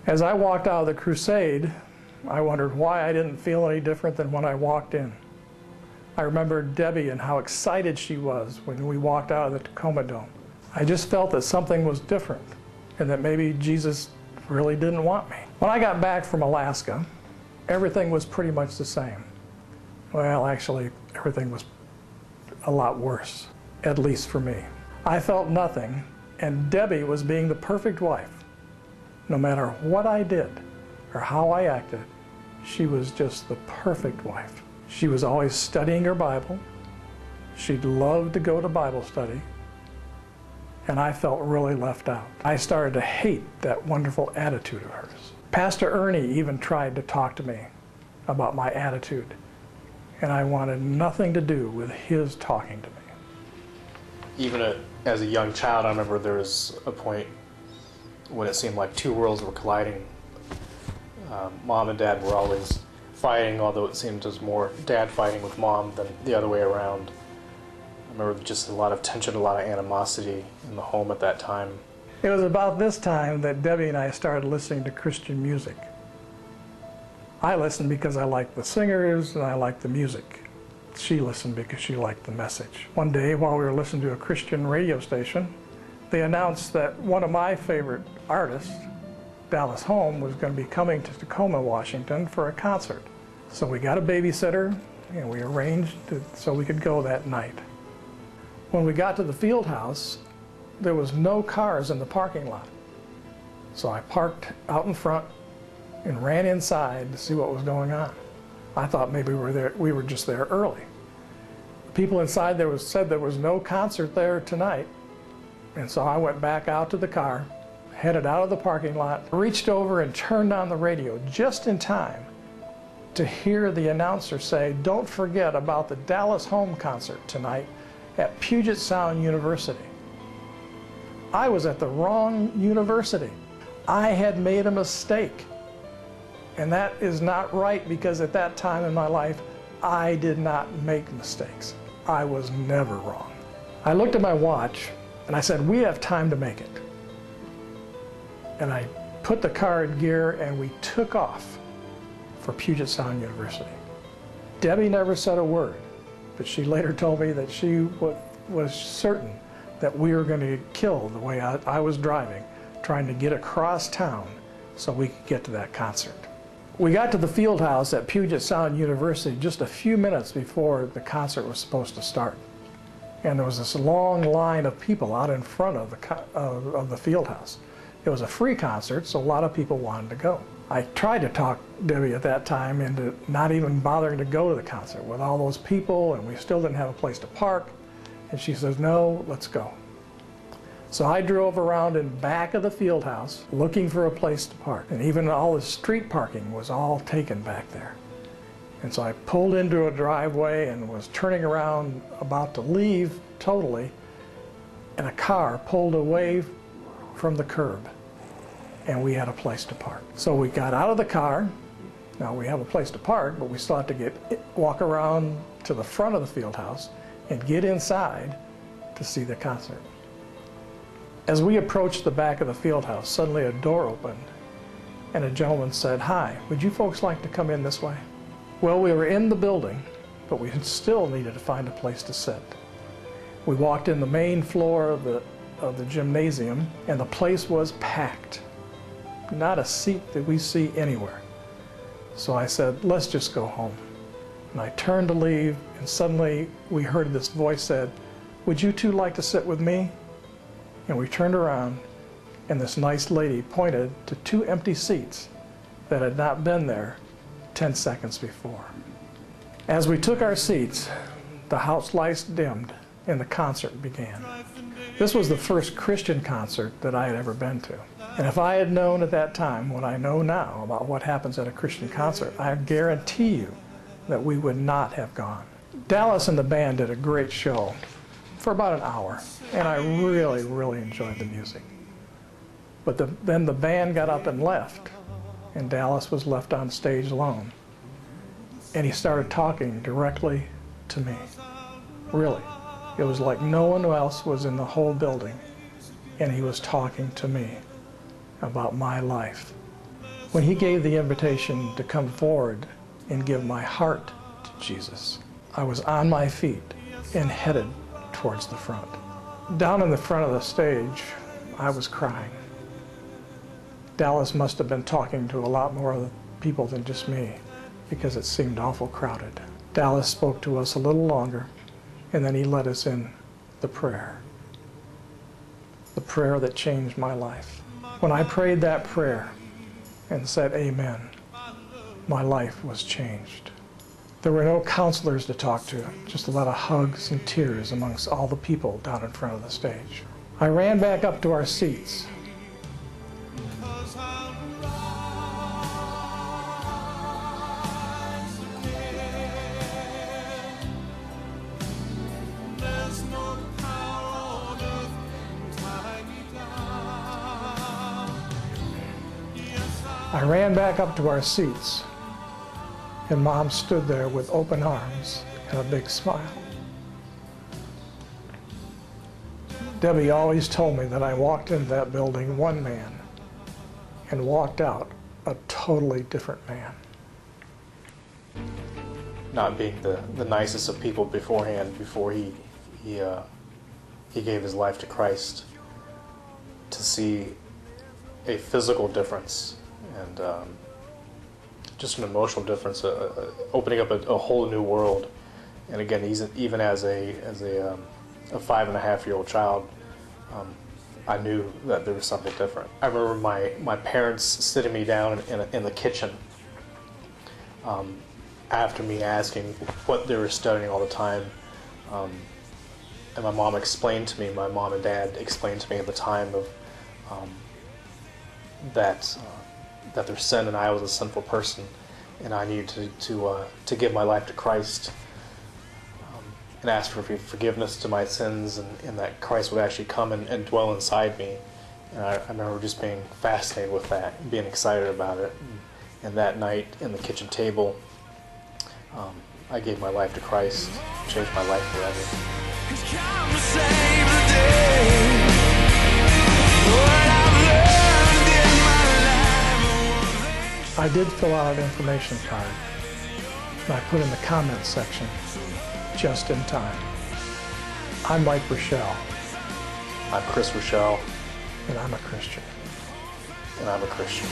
As I walked out of the crusade, I wondered why I didn't feel any different than when I walked in. I remember Debbie and how excited she was when we walked out of the Tacoma Dome. I just felt that something was different and that maybe Jesus really didn't want me. When I got back from Alaska, everything was pretty much the same. Well, actually, everything was a lot worse, at least for me. I felt nothing, and Debbie was being the perfect wife. No matter what I did or how I acted, she was just the perfect wife. She was always studying her Bible. She'd love to go to Bible study. And I felt really left out. I started to hate that wonderful attitude of hers. Pastor Ernie even tried to talk to me about my attitude, and I wanted nothing to do with his talking to me. Even as a young child, I remember there was a point when it seemed like two worlds were colliding. Mom and Dad were always fighting, although it seemed as more Dad fighting with Mom than the other way around. I remember just a lot of tension, a lot of animosity in the home at that time. It was about this time that Debbie and I started listening to Christian music. I listened because I liked the singers and I liked the music. She listened because she liked the message. One day, while we were listening to a Christian radio station, they announced that one of my favorite artists, Dallas Holm, was going to be coming to Tacoma, Washington for a concert. So we got a babysitter and we arranged so we could go that night. When we got to the field house, there was no cars in the parking lot. So I parked out in front and ran inside to see what was going on. I thought maybe we were just there early. The people inside said there was no concert there tonight. And so I went back out to the car, headed out of the parking lot, reached over and turned on the radio just in time to hear the announcer say, "Don't forget about the Dallas Holm concert tonight at Puget Sound University." I was at the wrong university. I had made a mistake. And that is not right, because at that time in my life, I did not make mistakes. I was never wrong. I looked at my watch and I said, "We have time to make it." And I put the car in gear and we took off for Puget Sound University. Debbie never said a word, but she later told me that she was certain that we were going to get killed the way I was driving, trying to get across town so we could get to that concert. We got to the field house at Puget Sound University just a few minutes before the concert was supposed to start. And there was this long line of people out in front of the field house. It was a free concert, so a lot of people wanted to go. I tried to talk Debbie at that time into not even bothering to go to the concert with all those people, and we still didn't have a place to park. And she says, "No, let's go." So I drove around in back of the field house looking for a place to park. And even all the street parking was all taken back there. And so I pulled into a driveway and was turning around about to leave totally, and a car pulled away from the curb. And we had a place to park. So we got out of the car. Now we have a place to park, but we still have to walk around to the front of the field house and get inside to see the concert. As we approached the back of the field house, suddenly a door opened and a gentleman said, "Hi, would you folks like to come in this way?" Well, we were in the building, but we still needed to find a place to sit. We walked in the main floor of the gymnasium, and the place was packed. Not a seat that we see anywhere. So I said, "Let's just go home." And I turned to leave, and suddenly we heard this voice said, "Would you two like to sit with me?" And we turned around, and this nice lady pointed to two empty seats that had not been there 10 seconds before. As we took our seats, the house lights dimmed and the concert began. This was the first Christian concert that I had ever been to. And if I had known at that time what I know now about what happens at a Christian concert, I guarantee you that we would not have gone. Dallas and the band did a great show for about an hour, and I really, really enjoyed the music. But then the band got up and left, and Dallas was left on stage alone. And he started talking directly to me. Really. It was like no one else was in the whole building, and he was talking to me about my life. When he gave the invitation to come forward and give my heart to Jesus, I was on my feet and headed towards the front. Down in the front of the stage, I was crying. Dallas must have been talking to a lot more people than just me, because it seemed awful crowded. Dallas spoke to us a little longer, and then he led us in the prayer that changed my life. When I prayed that prayer and said amen, my life was changed. There were no counselors to talk to, just a lot of hugs and tears amongst all the people down in front of the stage. I ran back up to our seats. I ran back up to our seats, and Mom stood there with open arms and a big smile. Debbie always told me that I walked into that building one man and walked out a totally different man. Not being the nicest of people beforehand, before he gave his life to Christ, to see a physical difference and just an emotional difference, opening up a whole new world. And again, even as a 5.5-year-old child, I knew that there was something different. I remember my parents sitting me down in the kitchen after me asking what they were studying all the time, and my mom and dad explained to me at the time of that their sin, and I was a sinful person, and I needed to give my life to Christ, and ask for forgiveness to my sins, and that Christ would actually come and dwell inside me. And I remember just being fascinated with that, and being excited about it. And that night in the kitchen table, I gave my life to Christ, changed my life forever. I did fill out an information card, and I put in the comments section, just in time. I'm Mike Rochelle. I'm Chris Rochelle. And I'm a Christian. And I'm a Christian.